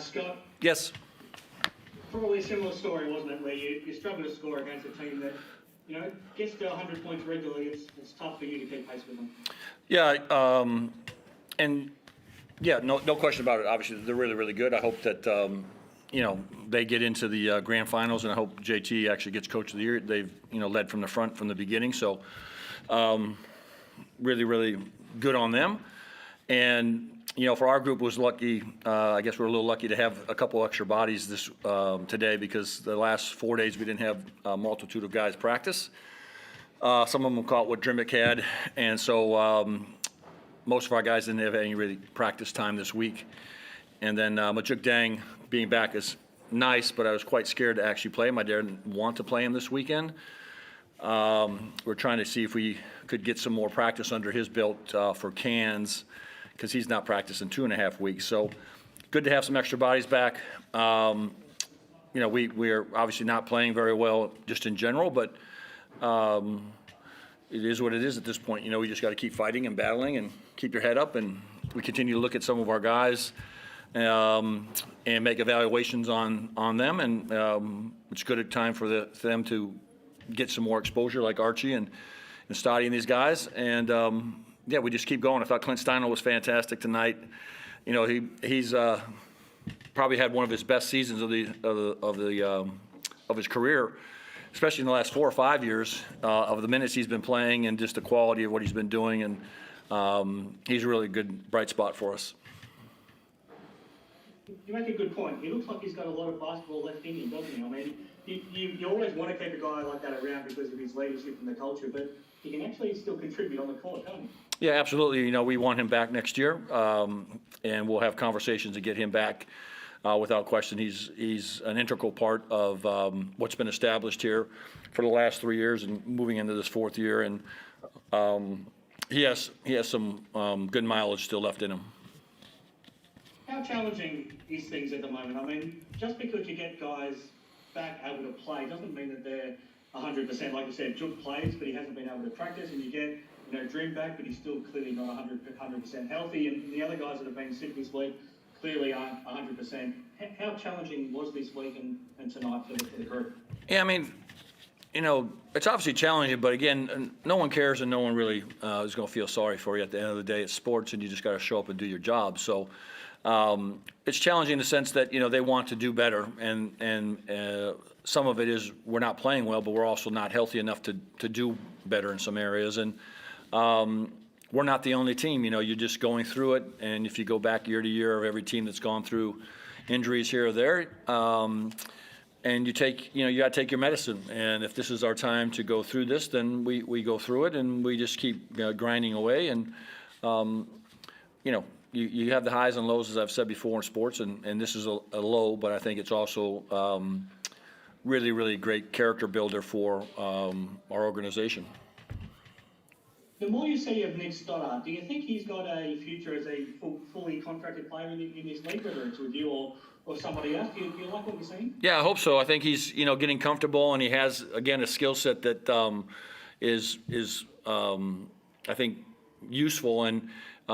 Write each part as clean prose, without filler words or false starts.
Scott, Yes. probably a similar story, wasn't it, where you struggle to score against a team that, gets to 100 points regularly. It's tough for you to keep pace with them. Yeah, no question about it. Obviously, they're really, really good. I hope that, they get into the grand finals, and I hope JT actually gets Coach of the Year. They've, led from the front from the beginning, so really, really good on them. And, for our group was lucky, I guess we're a little lucky to have a couple extra bodies this today, because the last 4 days we didn't have a multitude of guys practice. Some of them caught what Drimmick had, and so most of our guys didn't have any really practice time this week. And then Majuk Dang being back is nice, but I was quite scared to actually play him. I didn't want to play him this weekend. We're trying to see if we could get some more practice under his belt for Cairns, because he's not practiced in 2.5 weeks. So good to have some extra bodies back. We're obviously not playing very well just in general, but it is what it is at this point. We just got to keep fighting and battling and keep your head up. And we continue to look at some of our guys and make evaluations on them. And it's good at time for them to get some more exposure, like Archie and Stoddart and these guys. And we just keep going. I thought Clint Steindl was fantastic tonight. He's probably had one of his best seasons of his career, especially in the last 4 or 5 years, of the minutes he's been playing and just the quality of what he's been doing. And he's a really good bright spot for us. You make a good point. He looks like he's got a lot of basketball left in him, doesn't he? I mean, you always want to keep a guy like that around because of his leadership and the culture, but he can actually still contribute on the court, can't he? Yeah, absolutely. We want him back next year, and we'll have conversations to get him back without question. He's an integral part of what's been established here for the last 3 years and moving into this 4th year. And he has some good mileage still left in him. How challenging is things at the moment? I mean, just because you get guys back able to play doesn't mean that they're 100%. Like you said, Juk plays, but he hasn't been able to practice, and you get Dream back, but he's still clearly not 100% healthy, and the other guys that have been sick this week clearly aren't 100%. How challenging was this week and tonight for the group? Yeah, I mean, it's obviously challenging, but again, no one cares and no one really is going to feel sorry for you at the end of the day. It's sports, and you just got to show up and do your job. So it's challenging in the sense that, they want to do better, and some of it is we're not playing well, but we're also not healthy enough to do better in some areas. And we're not the only team. You're just going through it, and if you go back year to year of every team that's gone through injuries here or there, and you got to take your medicine. And if this is our time to go through this, then we go through it, and we just keep grinding away. And you have the highs and lows, as I've said before, in sports, and this is a low, but I think it's also really, really great character builder for our organization. The more you see of Nick Stoddart, do you think he's got a future as a fully contracted player in this league, whether it's with you or somebody else? Do you like what you're seeing? Yeah, I hope so. I think he's getting comfortable, and he has, again, a skill set that is I think useful, and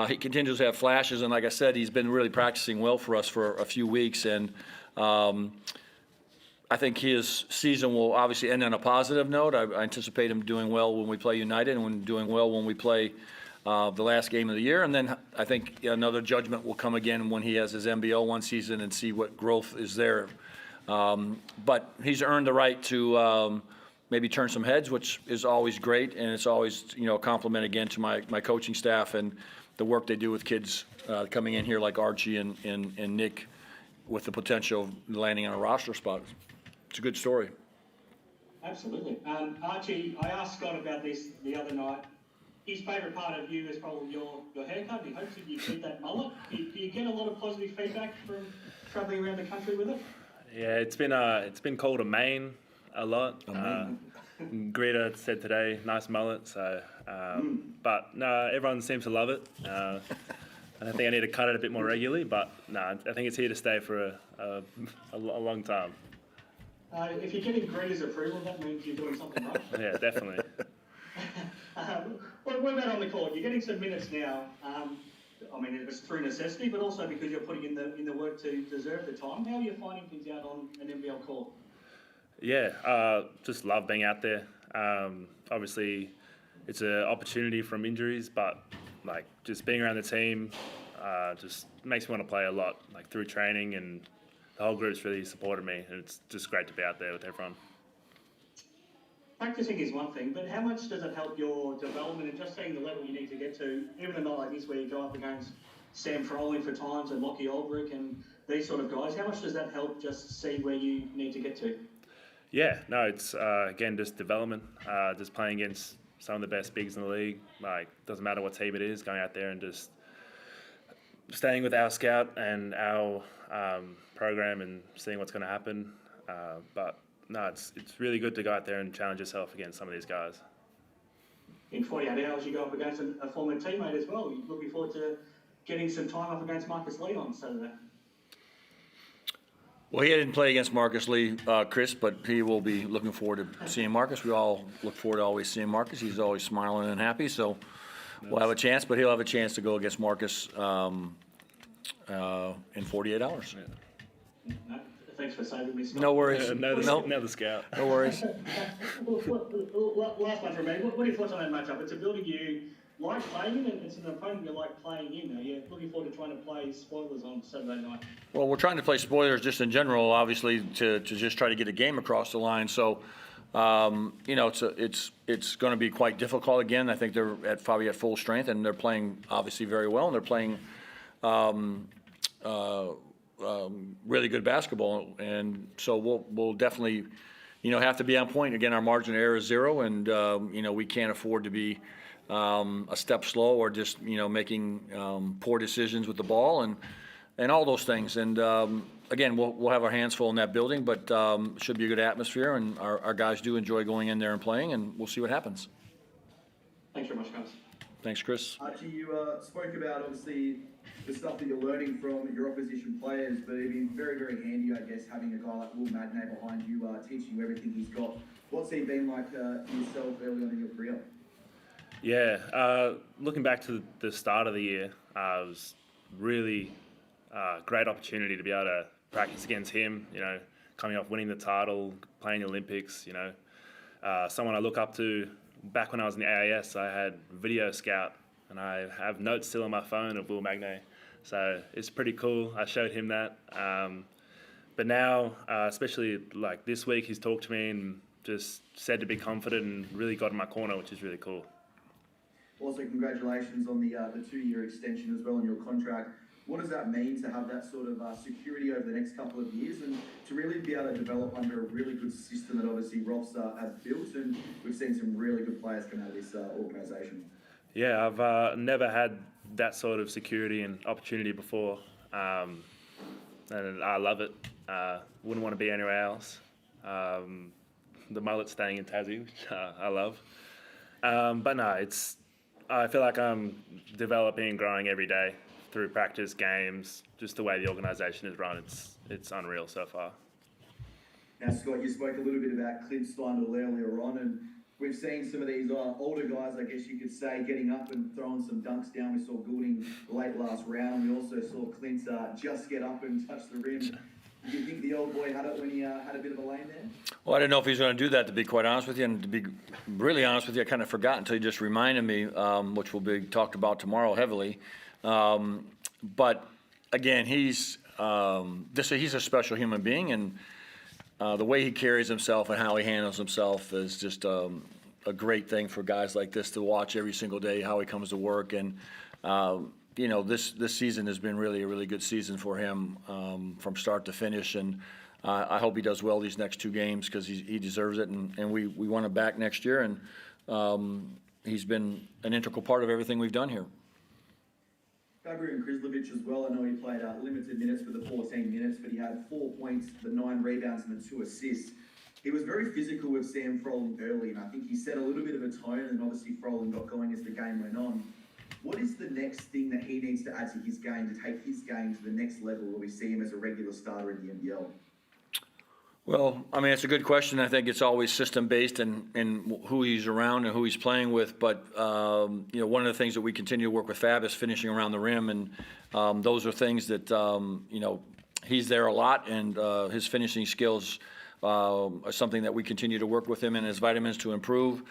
he continues to have flashes. And like I said, he's been really practicing well for us for a few weeks, and I think his season will obviously end on a positive note. I anticipate him doing well when we play United, and doing well when we play the last game of the year. And then I think another judgment will come again when he has his NBL one season and see what growth is there. But he's earned the right to maybe turn some heads, which is always great. And it's always, a compliment again to my coaching staff and the work they do with kids coming in here like Archie and Nick, with the potential of landing on a roster spot. It's a good story. Absolutely. Archie, I asked Scott about this the other night. His favourite part of you is probably your haircut. He hopes that you keep that mullet. Do you get a lot of positive feedback from travelling around the country with it? Yeah, it's been called a mane a lot. Greta said today, nice mullet. So, but no, everyone seems to love it. I think I need to cut it a bit more regularly, but no, I think it's here to stay for a long time. If you're getting Greta's approval, that means you're doing something right. Yeah, definitely. What about on the court? You're getting some minutes now. I mean, it's through necessity, but also because you're putting in the work to deserve the time. How are you finding things out on an NBL court? Yeah, just love being out there. Obviously, it's an opportunity from injuries, but like just being around the team just makes me want to play a lot. Like through training, and the whole group's really supported me, and it's just great to be out there with everyone. Practicing is one thing, but how much does it help your development and just seeing the level you need to get to, even a night like this where you go up against Sam Froling for times and Lockie Aldrich and these sort of guys? How much does that help just see where you need to get to? Yeah, no, it's again just development, just playing against some of the best bigs in the league. Like, doesn't matter what team it is, going out there and just staying with our scout and our program and seeing what's going to happen. But no, it's really good to go out there and challenge yourself against some of these guys. In 48 hours, you go up against a former teammate as well. You're looking forward to getting some time up against Marcus Lee on Saturday. Well, he didn't play against Marcus Lee, Chris, but he will be looking forward to seeing Marcus. We all look forward to always seeing Marcus. He's always smiling and happy, so we'll have a chance, but he'll have a chance to go against Marcus in 48 hours. No, thanks for saving me, Scott. No worries. Now the scout. No worries. Last one from me. What are your thoughts on that matchup? It's a building you like playing in, and it's an opponent you like playing in. Are you looking forward to trying to play spoilers on Saturday night? Well, we're trying to play spoilers just in general, obviously, to just try to get a game across the line. So, you know, it's going to be quite difficult again. I think they're probably at full strength, and they're playing obviously very well, and they're playing really good basketball. And so we'll definitely, you know, have to be on point. Again, our margin of error is 0, and you know, we can't afford to be a step slow or just, you know, making poor decisions with the ball and all those things. And again, we'll have our hands full in that building, but it should be a good atmosphere, and our guys do enjoy going in there and playing, and we'll see what happens. Thanks very much, guys. Thanks, Chris. Archie, you spoke about obviously the stuff that you're learning from your opposition players, but it'd be very, very handy, I guess, having a guy like Will Magnay behind you, teaching you everything he's got. What's he been like for yourself early on in your career? Yeah, looking back to the start of the year, it was really great opportunity to be able to practice against him, you know, coming off winning the title, playing the Olympics, you know. Someone I look up to. Back when I was in the AIS, I had Video Scout, and I have notes still on my phone of Will Magnay. So it's pretty cool. I showed him that. But now, especially like this week, he's talked to me and just said to be confident and really got in my corner, which is really cool. Also, congratulations on the 2-year extension as well on your contract. What does that mean to have that sort of security over the next couple of years and to really be able to develop under a really good system that obviously Roths have built, and we've seen some really good players come out of this organisation? Yeah, I've never had that sort of security and opportunity before, and I love it. Wouldn't want to be anywhere else. The mullet's staying in Tassie, which I love. But no, I feel like I'm developing and growing every day through practice, games, just the way the organisation is run. It's unreal so far. Now, Scott, you spoke a little bit about Clint Steindl earlier on, and we've seen some of these older guys, I guess you could say, getting up and throwing some dunks down. We saw Goulding late last round. We also saw Clint just get up and touch the rim. Do you think the old boy had it when he had a bit of a lane there? Well, I didn't know if he was going to do that, to be quite honest with you. And to be really honest with you, I kind of forgot until you just reminded me, which will be talked about tomorrow heavily. But again, he's a special human being, and the way he carries himself and how he handles himself is just a great thing for guys like this to watch every single day, how he comes to work. And you know, this season has been really a really good season for him from start to finish, and I hope he does well these next 2 games because he deserves it, and we want him back next year, and he's been an integral part of everything we've done here. Fabian Krislovic as well. I know he played limited minutes for the 14 minutes, but he had 4 points, the 9 rebounds and the 2 assists. He was very physical with Sam Froling early, and I think he set a little bit of a tone, and obviously Froling got going as the game went on. What is the next thing that he needs to add to his game to take his game to the next level where we see him as a regular starter in the NBL? Well, I mean, it's a good question. I think it's always system-based in who he's around and who he's playing with. But, one of the things that we continue to work with Fab is finishing around the rim. And those are things that, he's there a lot. And his finishing skills are something that we continue to work with him in his vitamins to improve.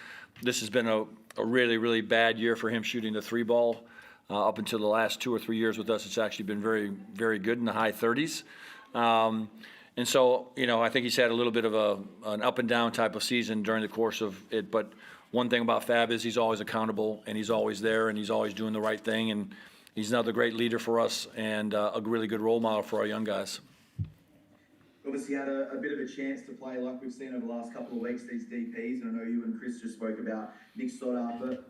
This has been a really, really bad year for him shooting the 3-ball. Up until the last 2 or 3 years with us, it's actually been very, very good in the high 30s. And so, I think he's had a little bit of an up and down type of season during the course of it. But one thing about Fab is he's always accountable, and he's always there, and he's always doing the right thing. And he's another great leader for us and a really good role model for our young guys. Obviously had a bit of a chance to play like we've seen over the last couple of weeks, these DPs. And I know you and Chris just spoke about Nick Stoddart, but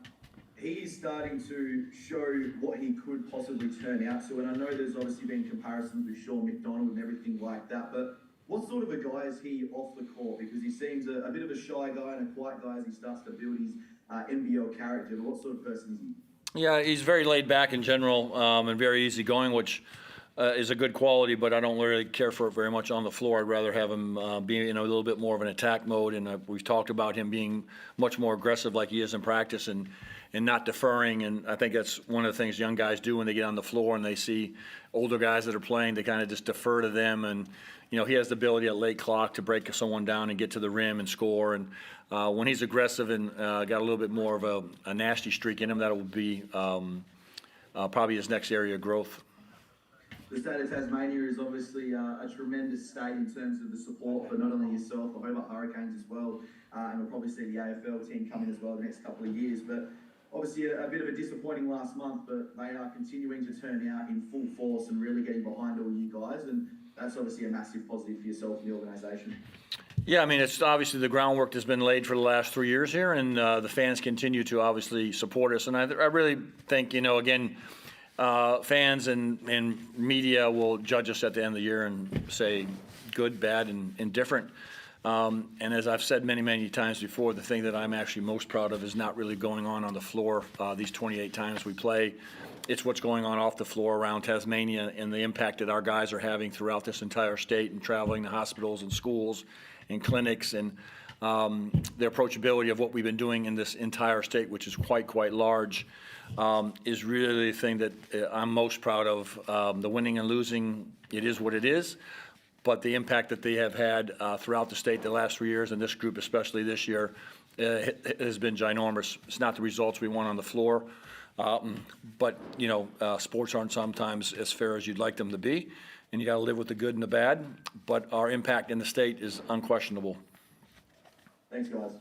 he is starting to show what he could possibly turn out to. And I know there's obviously been comparisons with Sean McDonald and everything like that, but what sort of a guy is he off the court? Because he seems a bit of a shy guy and a quiet guy as he starts to build his NBL character. But what sort of person is he? Yeah, he's very laid back in general and very easygoing, which is a good quality, but I don't really care for it very much on the floor. I'd rather have him be in a little bit more of an attack mode. And we've talked about him being much more aggressive like he is in practice and not deferring. And I think that's one of the things young guys do when they get on the floor and they see older guys that are playing, they kind of just defer to them. And, he has the ability at late clock to break someone down and get to the rim and score. And when he's aggressive and got a little bit more of a nasty streak in him, that will be probably his next area of growth. The state of Tasmania is obviously a tremendous state in terms of the support for not only yourself, the Hobart Hurricanes as well, and we'll probably see the AFL team coming as well the next couple of years. But obviously a bit of a disappointing last month, but they are continuing to turn out in full force and really getting behind all you guys, and that's obviously a massive positive for yourself and the organisation. Yeah, I mean, it's obviously the groundwork that's been laid for the last 3 years here, and the fans continue to obviously support us. And I really think, again, fans and media will judge us at the end of the year and say good, bad, and indifferent. And as I've said many, many times before, the thing that I'm actually most proud of is not really going on the floor these 28 times we play. It's what's going on off the floor around Tasmania and the impact that our guys are having throughout this entire state and traveling to hospitals and schools and clinics and the approachability of what we've been doing in this entire state, which is quite large, is really the thing that I'm most proud of. The winning and losing, it is what it is, but the impact that they have had throughout the state the last 3 years, and this group especially this year, has been ginormous. It's not the results we want on the floor, but sports aren't sometimes as fair as you'd like them to be, and you got to live with the good and the bad, but our impact in the state is unquestionable. Thanks, guys.